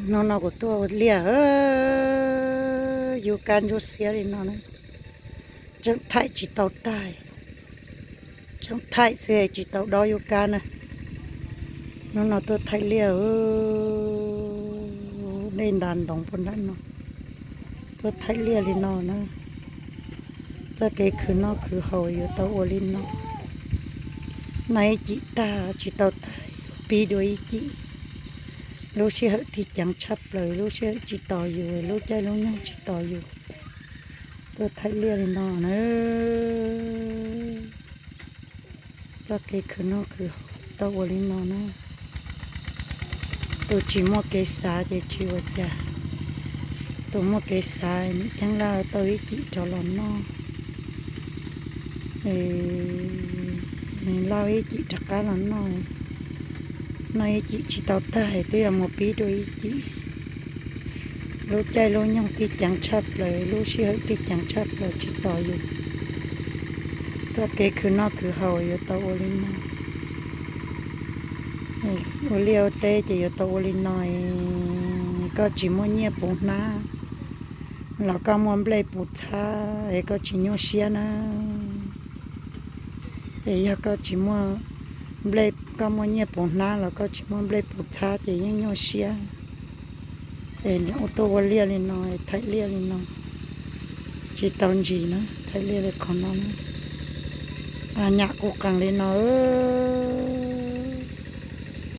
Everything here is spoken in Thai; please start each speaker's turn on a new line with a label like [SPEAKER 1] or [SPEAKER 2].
[SPEAKER 1] nó của tôi liaอยู่การอยู่เสียนี่เนาะจังไทยจิตเตาตายจังไทยเสียจิตเตาดออยู่การน่ะnóตัวไทยเลียในด่านดงพุ่นนั้นเนาะตัวไทยเลียลินอนะจะเกคือเนาะคือเฮาอยู่เตาโอลินเนาะในจิตาจิตเตาตายปีด้วยจิรู้เชื่อที่จังชับเลยรู้เชื่อจิตต่ออยู่รู้ใจรู้ยังจิตต่ออยู่ตัวไทยเลียลินอนะจะเกคือเนาะคือเตาโอลินเนาะนะตัวจิมอเกษาเจชิวจ้ะตัวมอเกษานี่จังลาตัววิจิจอลอนเนาะลาวิจิจักกาลอนเนาะในจิจิตเอาตายตัวมอปีโดยจิรู้ใจรู้ยังที่จังชับเลยรู้เชื่อที่จังชับเลยจิตต่ออยู่ตัวเกคือนอกคือเฮาอยู่ตัวโอลินเนาะโอเลียวเตจะอยู่ตัวโอลินหน่อยก็จิมอเนียปูนาแล้วก็มอมเบลปูชาก็จิโยเชียนะก็จิมอเบลก็มอเนียปูนาแล้วก็จิมอเบลปูชาจะยังโยเชียเนี่ยตัวโอเลียลินหน่อยไทยเลียลินหน่อยจิตอนจีนะไทยเลียเลยคนนั้นอันยากกูกังเลยเนาะ